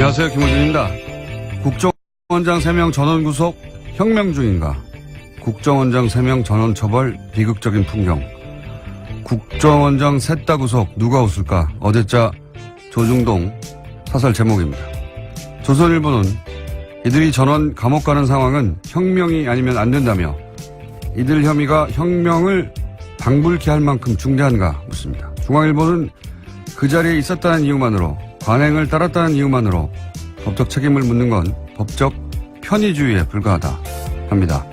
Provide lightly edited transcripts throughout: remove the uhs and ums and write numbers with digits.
안녕하세요. 김호준입니다. 국정원장 3명 전원 구속 혁명 중인가? 국정원장 3명 전원 처벌 비극적인 풍경. 국정원장 셋 다 구속 누가 웃을까? 어제자 조중동 사설 제목입니다. 조선일보는 이들이 전원 감옥 가는 상황은 혁명이 아니면 안 된다며 이들 혐의가 혁명을 방불케 할 만큼 중대한가 묻습니다. 중앙일보는 그 자리에 있었다는 이유만으로 관행을 따랐다는 이유만으로 법적 책임을 묻는 건 법적 편의주의에 불과하다 합니다.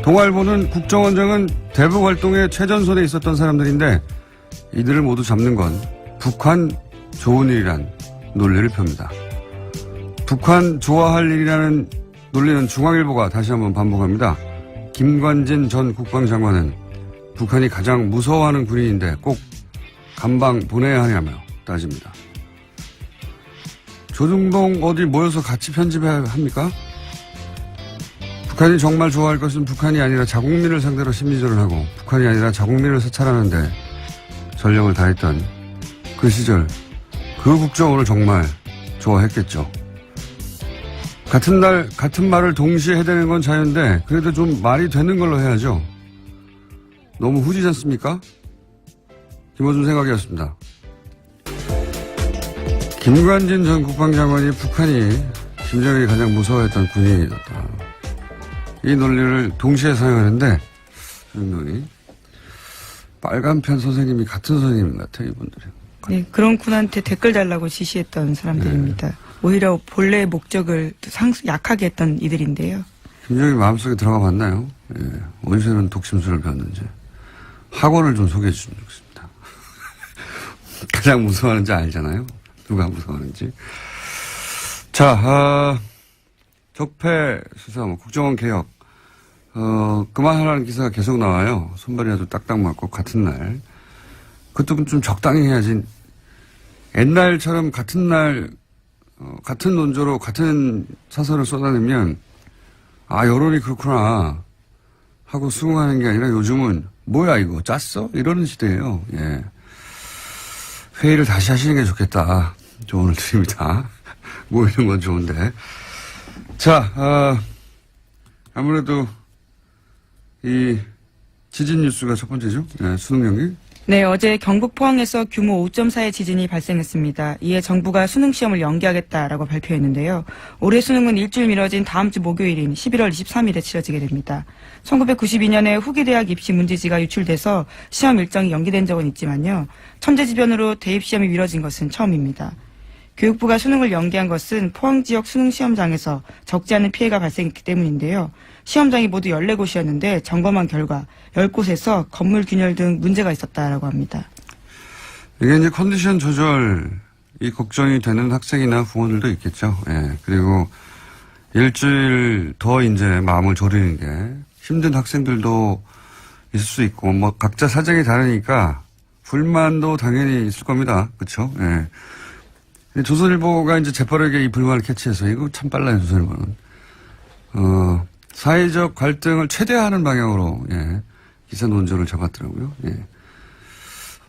동아일보는 국정원장은 대북 활동에 최전선에 있었던 사람들인데 이들을 모두 잡는 건 북한 좋은 일이란 논리를 펴니다. 북한 좋아할 일이라는 논리는 중앙일보가 다시 한번 반복합니다. 김관진 전 국방장관은 북한이 가장 무서워하는 군인인데 꼭 감방 보내야 하냐며 따집니다. 조중동 어디 모여서 같이 편집해야 합니까? 북한이 정말 좋아할 것은 북한이 아니라 자국민을 상대로 심리전을 하고 북한이 아니라 자국민을 사찰하는데 전력을 다했던 그 시절 그 국정원을 정말 좋아했겠죠. 같은 날 같은 말을 동시에 해대는 건 자유인데 그래도 좀 말이 되는 걸로 해야죠. 너무 후지지 않습니까? 김호준 생각이었습니다. 김관진 전 국방장관이 북한이 김정일이 가장 무서워했던 군인이었다. 이 논리를 동시에 사용하는데 조중동이 빨간편 선생님이 같은 선생님 같아요. 이분들이. 네, 그런 군한테 댓글 달라고 지시했던 사람들입니다. 네. 오히려 본래의 목적을 약하게 했던 이들인데요. 김정일 마음속에 들어가 봤나요? 예. 어디서 이런 독심술을 배웠는지. 학원을 좀 소개해 주시면 좋겠습니다. 가장 무서워하는지 알잖아요. 누가 무서워하는지. 자, 적폐 수사, 국정원 개혁. 그만하라는 기사가 계속 나와요. 손발이 아주 딱딱 맞고 같은 날. 그것도 좀 적당히 해야지. 옛날처럼 같은 날, 같은 논조로 같은 사설을 쏟아내면, 아, 여론이 그렇구나. 하고 수긍하는 게 아니라 요즘은, 뭐야, 이거, 짰어? 이러는 시대예요. 예. 회의를 다시 하시는 게 좋겠다. 조언을 드립니다. 모이는 건 좋은데. 자, 아무래도, 이, 지진 뉴스가 첫 번째죠? 네, 수능 경기. 네, 어제 경북 포항에서 규모 5.4의 지진이 발생했습니다. 이에 정부가 수능 시험을 연기하겠다라고 발표했는데요. 올해 수능은 일주일 미뤄진 다음 주 목요일인 11월 23일에 치러지게 됩니다. 1992년에 후기대학 입시 문제지가 유출돼서 시험 일정이 연기된 적은 있지만요. 천재지변으로 대입시험이 미뤄진 것은 처음입니다. 교육부가 수능을 연기한 것은 포항 지역 수능 시험장에서 적지 않은 피해가 발생했기 때문인데요. 시험장이 모두 14곳이었는데 점검한 결과 10곳에서 건물 균열 등 문제가 있었다라고 합니다. 이게 이제 컨디션 조절이 걱정이 되는 학생이나 부모들도 있겠죠. 예. 그리고 일주일 더 이제 마음을 졸이는 게 힘든 학생들도 있을 수 있고, 뭐 각자 사정이 다르니까 불만도 당연히 있을 겁니다. 그렇죠? 예. 조선일보가 이제 재빠르게 이 불만을 캐치해서 이거 참 빨라요, 조선일보는. 사회적 갈등을 최대화하는 방향으로, 예, 기사 논조를 잡았더라고요. 예.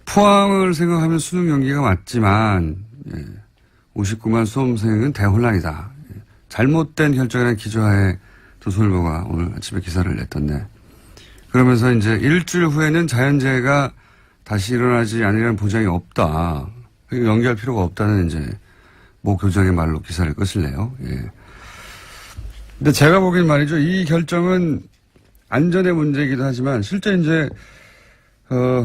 포항을 생각하면 수능 연기가 맞지만, 예, 59만 수험생은 대혼란이다. 예. 잘못된 결정이라는 기조하에 조선일보가 오늘 아침에 기사를 냈던데. 그러면서 이제 일주일 후에는 자연재해가 다시 일어나지 않으려는 보장이 없다. 연기할 필요가 없다는 이제 모 교장의 말로 기사를 끝을내요. 예. 근데 제가 보기엔 말이죠. 이 결정은 안전의 문제이기도 하지만 실제 이제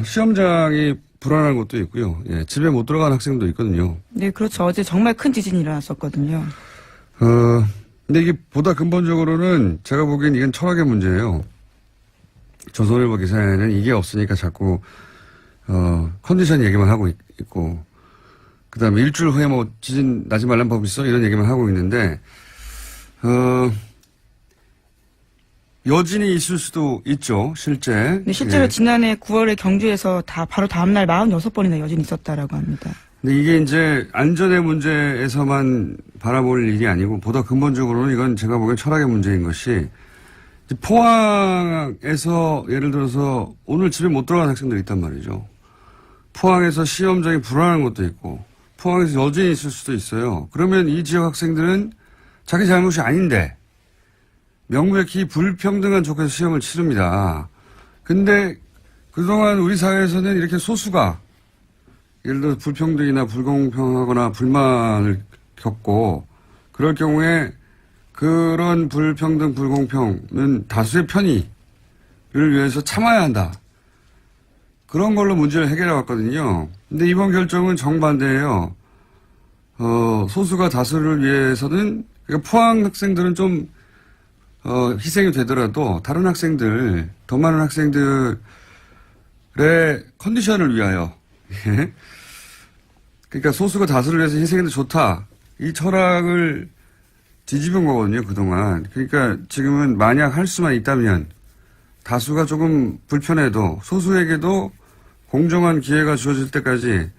시험장이 불안한 것도 있고요. 예, 집에 못 들어간 학생도 있거든요. 네, 그렇죠. 어제 정말 큰 지진이 일어났었거든요. 근데 이게 보다 근본적으로는 제가 보기엔 이건 철학의 문제예요. 조선일보 기사에는 이게 없으니까 자꾸 컨디션 얘기만 하고 있고, 그 다음에 일주일 후에 뭐 지진 나지 말란 법 있어? 이런 얘기만 하고 있는데, 여진이 있을 수도 있죠, 실제. 네, 실제로 예. 지난해 9월에 경주에서 바로 다음날 46번이나 여진이 있었다라고 합니다. 근데 이게 이제 안전의 문제에서만 바라볼 일이 아니고 보다 근본적으로는 이건 제가 보기엔 철학의 문제인 것이 포항에서 예를 들어서 오늘 집에 못 들어간 학생들이 있단 말이죠. 포항에서 시험장이 불안한 것도 있고 포항에서 여전히 있을 수도 있어요. 그러면 이 지역 학생들은 자기 잘못이 아닌데 명백히 불평등한 조건에서 시험을 치릅니다. 근데 그동안 우리 사회에서는 이렇게 소수가 예를 들어 불평등이나 불공평하거나 불만을 겪고 그럴 경우에 그런 불평등, 불공평은 다수의 편의를 위해서 참아야 한다. 그런 걸로 문제를 해결해 왔거든요. 근데 이번 결정은 정반대예요. 소수가 다수를 위해서는 그러니까 포항 학생들은 좀 희생이 되더라도 다른 학생들, 더 많은 학생들의 컨디션을 위하여 그러니까 소수가 다수를 위해서 희생해도 좋다. 이 철학을 뒤집은 거거든요, 그동안. 그러니까 지금은 만약 할 수만 있다면 다수가 조금 불편해도 소수에게도 공정한 기회가 주어질 때까지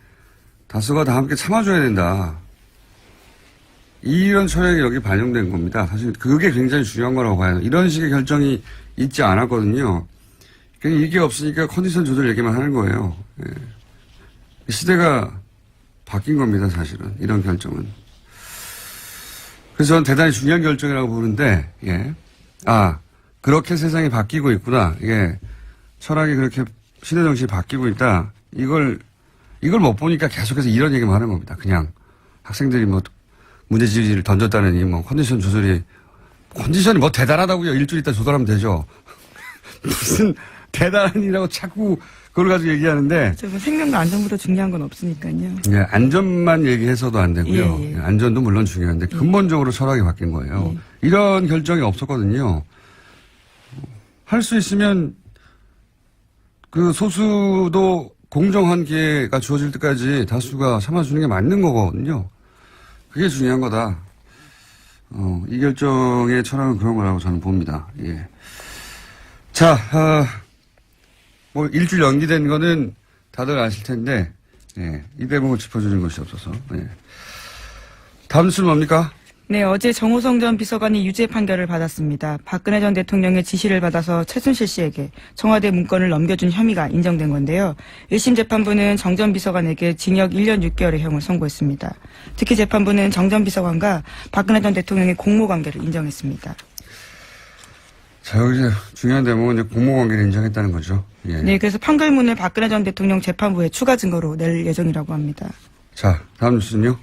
다수가 다 함께 참아줘야 된다. 이런 철학이 여기 반영된 겁니다. 사실 그게 굉장히 중요한 거라고 봐요. 이런 식의 결정이 있지 않았거든요. 이게 없으니까 컨디션 조절 얘기만 하는 거예요. 예. 시대가 바뀐 겁니다, 사실은. 이런 결정은. 그래서 저는 대단히 중요한 결정이라고 보는데, 예. 그렇게 세상이 바뀌고 있구나. 이게 철학이 그렇게 시대 정신이 바뀌고 있다. 이걸 못 보니까 계속해서 이런 얘기만 하는 겁니다. 그냥 학생들이 뭐 문제지를 던졌다느니 뭐 컨디션이 뭐 대단하다고요. 일주일 있다 조달하면 되죠. 무슨 대단이라고 자꾸 그걸 가지고 얘기하는데. 뭐 생명과 안전보다 중요한 건 없으니까요. 예, 안전만 얘기해서도 안 되고요. 예. 안전도 물론 중요한데 근본적으로 철학이 바뀐 거예요. 이런 결정이 없었거든요. 할 수 있으면 그 소수도 공정한 기회가 주어질 때까지 다수가 참아주는 게 맞는 거거든요. 그게 중요한 거다. 이 결정의 철학은 그런 거라고 저는 봅니다. 예. 자, 뭐 일주일 연기된 거는 다들 아실 텐데, 예. 이 대목을 짚어주는 것이 없어서. 예. 다음 뉴스는 뭡니까? 네, 어제 정호성 전 비서관이 유죄 판결을 받았습니다. 박근혜 전 대통령의 지시를 받아서 최순실 씨에게 청와대 문건을 넘겨준 혐의가 인정된 건데요. 1심 재판부는 정 전 비서관에게 징역 1년 6개월의 형을 선고했습니다. 특히 재판부는 정 전 비서관과 박근혜 전 대통령의 공모관계를 인정했습니다. 자, 여기 이제 중요한 대목은 이제 공모관계를 인정했다는 거죠. 예. 네, 그래서 판결문을 박근혜 전 대통령 재판부에 추가 증거로 낼 예정이라고 합니다. 자, 다음 뉴스는요?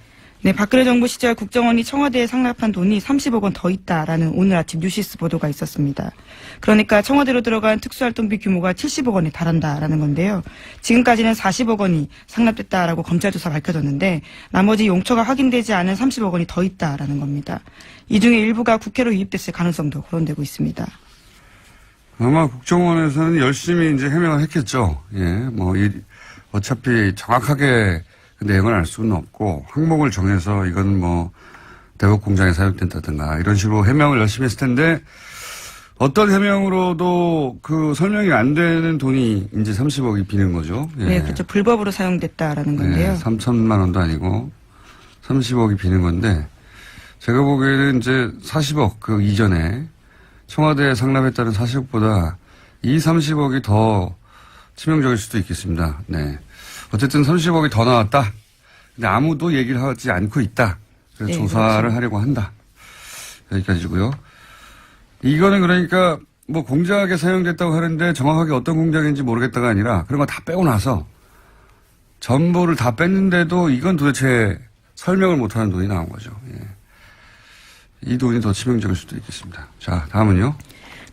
네, 박근혜 정부 시절 국정원이 청와대에 상납한 돈이 30억 원 더 있다라는 오늘 아침 뉴시스 보도가 있었습니다. 그러니까 청와대로 들어간 특수활동비 규모가 70억 원에 달한다라는 건데요. 지금까지는 40억 원이 상납됐다라고 검찰 조사 밝혀졌는데 나머지 용처가 확인되지 않은 30억 원이 더 있다라는 겁니다. 이 중에 일부가 국회로 유입됐을 가능성도 거론되고 있습니다. 아마 국정원에서는 열심히 이제 해명을 했겠죠. 예, 뭐, 어차피 정확하게 그 내용을 알 수는 없고, 항목을 정해서 이건 뭐, 대북 공장에 사용된다든가, 이런 식으로 해명을 열심히 했을 텐데, 어떤 해명으로도 그 설명이 안 되는 돈이 이제 30억이 비는 거죠. 예. 네, 그렇죠. 불법으로 사용됐다라는 건데요. 네, 3천만 원도 아니고, 30억이 비는 건데, 제가 보기에는 이제 40억 그 이전에 청와대에 상납했다는 40억보다 이 30억이 더 치명적일 수도 있겠습니다. 네. 어쨌든 30억이 더 나왔다. 근데 아무도 얘기를 하지 않고 있다. 그래서 네, 조사를 그렇죠. 하려고 한다. 여기까지고요. 이거는 그러니까 뭐 공작에 사용됐다고 하는데 정확하게 어떤 공작인지 모르겠다가 아니라 그런 거 다 빼고 나서 전부를 다 뺐는데도 이건 도대체 설명을 못하는 돈이 나온 거죠. 예. 이 돈이 더 치명적일 수도 있겠습니다. 자, 다음은요.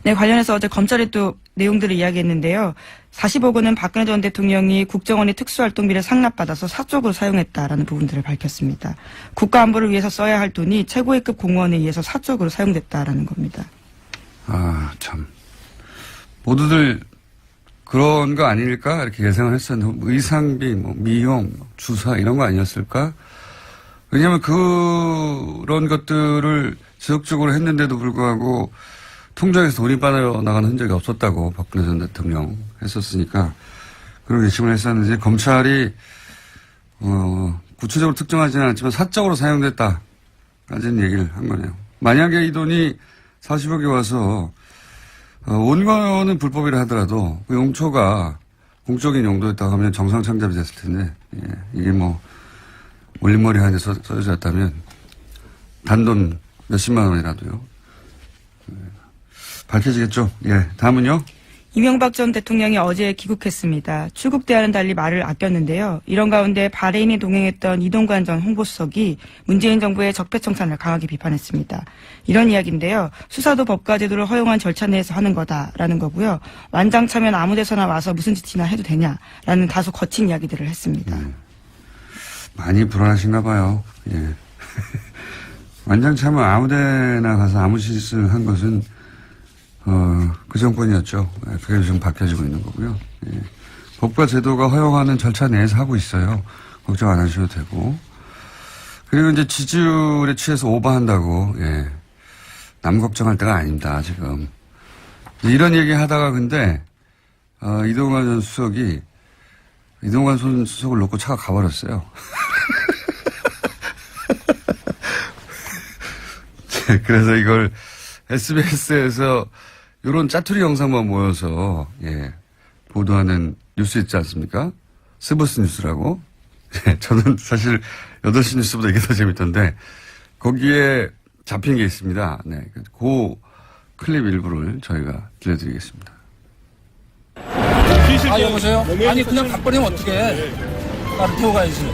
네, 관련해서 어제 검찰이 또 내용들을 이야기했는데요. 40억 원은 박근혜 전 대통령이 국정원의 특수활동비를 상납받아서 사적으로 사용했다라는 부분들을 밝혔습니다. 국가안보를 위해서 써야 할 돈이 최고위급 공무원에 의해서 사적으로 사용됐다라는 겁니다. 아, 참. 모두들 그런 거 아닐까? 이렇게 예상을 했었는데, 의상비, 뭐, 미용, 주사, 이런 거 아니었을까? 왜냐면 그런 것들을 지속적으로 했는데도 불구하고 통장에서 돈이 빠져나가는 흔적이 없었다고 박근혜 전 대통령 했었으니까 그런 의심을 했었는데 검찰이 구체적으로 특정하지는 않지만 사적으로 사용됐다라는 얘기를 한 거네요. 만약에 이 돈이 40억이 와서 온 거는 불법이라 하더라도 그 용처가 공적인 용도였다고 하면 정상창잡이 됐을 텐데 예, 이게 뭐 올림머리 하나 써져 있다면 단돈 몇십만 원이라도요. 밝혀지겠죠. 예. 다음은요. 이명박 전 대통령이 어제 귀국했습니다. 출국 때와는 달리 말을 아꼈는데요. 이런 가운데 바레인에 동행했던 이동관 전 홍보수석이 문재인 정부의 적폐청산을 강하게 비판했습니다. 이런 이야기인데요. 수사도 법과 제도를 허용한 절차 내에서 하는 거다라는 거고요. 완장차면 아무 데서나 와서 무슨 짓이나 해도 되냐라는 다소 거친 이야기들을 했습니다. 많이 불안하신가 봐요. 예. 완장차면 아무 데나 가서 아무 짓을 한 것은 그 정권이었죠. 그게 지금 바뀌어지고 있는 거고요. 예. 법과 제도가 허용하는 절차 내에서 하고 있어요. 걱정 안 하셔도 되고. 그리고 이제 지지율에 취해서 오버한다고, 예. 남 걱정할 때가 아닙니다, 지금. 이런 얘기 하다가 근데, 이동관 전 수석이, 이동관 전 수석을 놓고 차가 가버렸어요. 그래서 이걸 SBS에서 요런 짜투리 영상만 모여서, 예, 보도하는 뉴스 있지 않습니까? 스브스 뉴스라고. 예, 저는 사실 8시 뉴스보다 이게 더 재밌던데, 거기에 잡힌 게 있습니다. 네. 그 클립 일부를 저희가 들려드리겠습니다. 여보세요? 아니, 그냥 가버리면 어떡해. 나를 태워 가야지.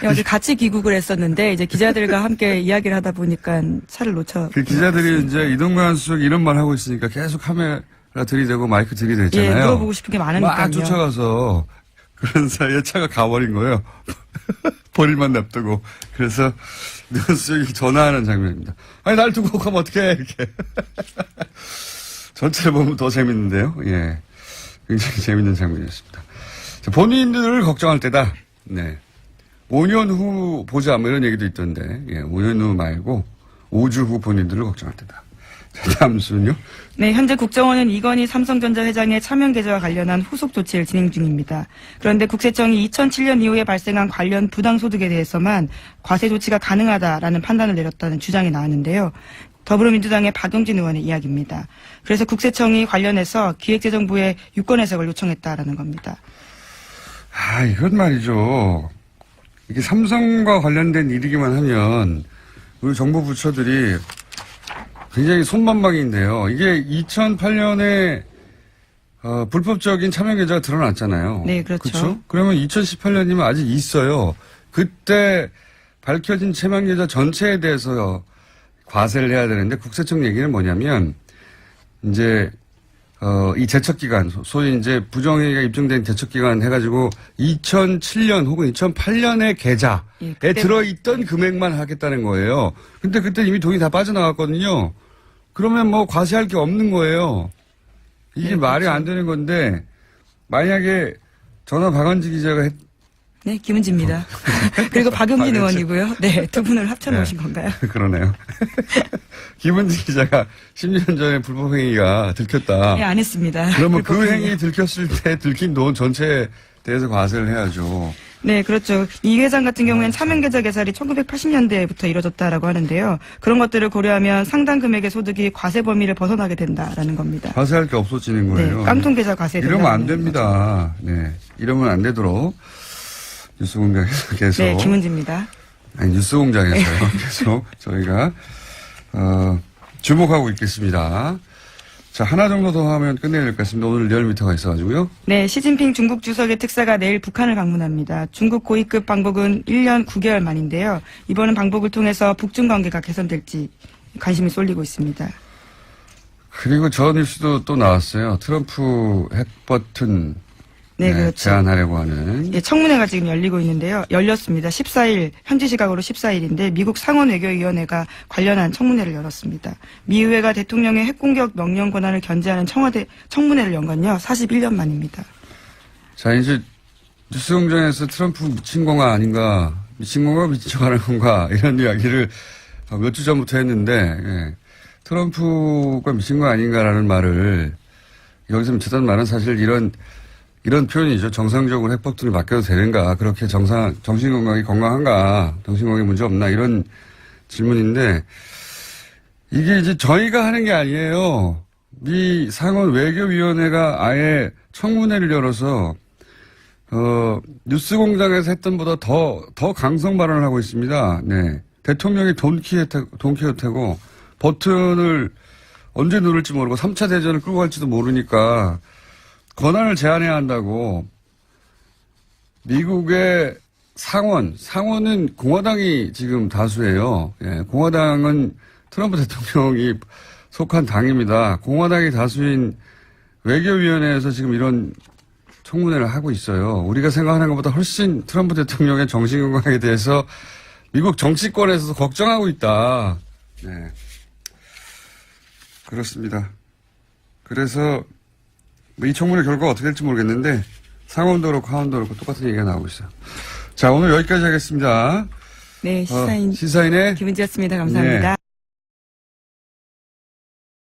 어제 같이 귀국을 했었는데 이제 기자들과 함께 이야기를 하다 보니까 차를 놓쳐. 그 기자들이 이제 이동관 수석이 이런 말 하고 있으니까 계속 카메라 들이대고 마이크 들이댔잖아요. 예, 물어보고 싶은 게 많으니까요. 막 쫓아가서 그런 사이에 차가 가버린 거예요. 버릴만 냅두고. 그래서 이동관 수석이 전화하는 장면입니다. 아니 날 두고 가면 어떡해 이렇게. 전체를 보면 더 재밌는데요. 예, 굉장히 재밌는 장면이었습니다. 자, 본인들을 걱정할 때다. 네. 5년 후 보자, 뭐 이런 얘기도 있던데, 예, 5년 후 말고 5주 후 본인들을 걱정할 때다. 자, 다음 순요. 네, 현재 국정원은 이건희 삼성전자 회장의 차명 계좌와 관련한 후속 조치를 진행 중입니다. 그런데 국세청이 2007년 이후에 발생한 관련 부당소득에 대해서만 과세 조치가 가능하다라는 판단을 내렸다는 주장이 나왔는데요. 더불어민주당의 박용진 의원의 이야기입니다. 그래서 국세청이 관련해서 기획재정부에 유권 해석을 요청했다라는 겁니다. 아, 이건 말이죠. 이게 삼성과 관련된 일이기만 하면 우리 정부 부처들이 굉장히 손만방인데요. 이게 2008년에 불법적인 참여 계좌가 드러났잖아요. 네, 그렇죠. 그렇죠? 그러면 2018년이면 아직 있어요. 그때 밝혀진 참여 계좌 전체에 대해서 과세를 해야 되는데 국세청 얘기는 뭐냐면 이제 이 제척기간, 소위 이제 부정행위가 입증된 제척기간 해가지고 2007년 혹은 2008년의 계좌에 예, 들어있던 금액만 하겠다는 거예요. 근데 그때 이미 돈이 다 빠져나갔거든요. 그러면 뭐 과세할 게 없는 거예요. 이게 네, 말이 그렇죠. 안 되는 건데, 만약에 전화 박원지 기자가 네, 김은지입니다. 그리고 박용진 의원이고요. 네, 두 분을 합쳐놓으신 건가요? 그러네요. 김은지 기자가 10년 전에 불법행위가 들켰다. 네, 안 했습니다. 그러면 그 행위 들켰을 때 들킨 돈 전체에 대해서 과세를 해야죠. 네, 그렇죠. 이 회장 같은 경우에는 차명계좌 개설이 1980년대부터 이뤄졌다라고 하는데요. 그런 것들을 고려하면 상당 금액의 소득이 과세 범위를 벗어나게 된다라는 겁니다. 과세할 게 없어지는 거예요. 네, 깡통계좌 과세. 이러면 안 됩니다. 네, 이러면 안 되도록 뉴스공장에서 계속. 네, 김은지입니다. 아니, 뉴스공장에서요. 계속 저희가 주목하고 있겠습니다. 자, 하나 정도 더 하면 끝내야 될 것 같습니다. 오늘 리얼미터가 있어가지고요. 네, 시진핑 중국 주석의 특사가 내일 북한을 방문합니다. 중국 고위급 방북은 1년 9개월 만인데요. 이번은 방북을 통해서 북중 관계가 개선될지 관심이 쏠리고 있습니다. 그리고 저 뉴스도 또 나왔어요. 트럼프 핵버튼 네, 그렇죠. 제안하려고 하는. 예, 청문회가 지금 열리고 있는데요. 열렸습니다. 14일, 현지 시각으로 14일인데 미국 상원외교위원회가 관련한 청문회를 열었습니다. 미 의회가 대통령의 핵공격 명령 권한을 견제하는 청문회를 연 건요. 41년 만입니다. 자, 이제 뉴스공장에서 트럼프 미친 건가 아닌가, 미친 건가 미친 척하는 건가 이런 이야기를 몇 주 전부터 했는데, 예. 트럼프가 미친 거 아닌가라는 말을 여기서 미쳤다는 말은 사실 이런 표현이죠. 정상적으로 핵버튼을 맡겨도 되는가, 그렇게 정신건강이 건강한가, 정신건강에 문제 없나, 이런 질문인데, 이게 이제 저희가 하는 게 아니에요. 미 상원 외교위원회가 아예 청문회를 열어서 뉴스공장에서 했던 보다 더 강성 발언을 하고 있습니다. 네. 대통령이 돈키호테고 버튼을 언제 누를지 모르고 3차 대전을 끌고 갈지도 모르니까 권한을 제한해야 한다고 미국의 상원은 공화당이 지금 다수예요. 예, 공화당은 트럼프 대통령이 속한 당입니다. 공화당이 다수인 외교위원회에서 지금 이런 청문회를 하고 있어요. 우리가 생각하는 것보다 훨씬 트럼프 대통령의 정신건강에 대해서 미국 정치권에서도 걱정하고 있다. 네. 그렇습니다. 그래서 이 청문회 결과가 어떻게 될지 모르겠는데 상원도 그렇고 하원도 그렇고 똑같은 얘기가 나오고 있어요. 자, 오늘 여기까지 하겠습니다. 네, 시사인 시사인의 김은지였습니다. 감사합니다. 네.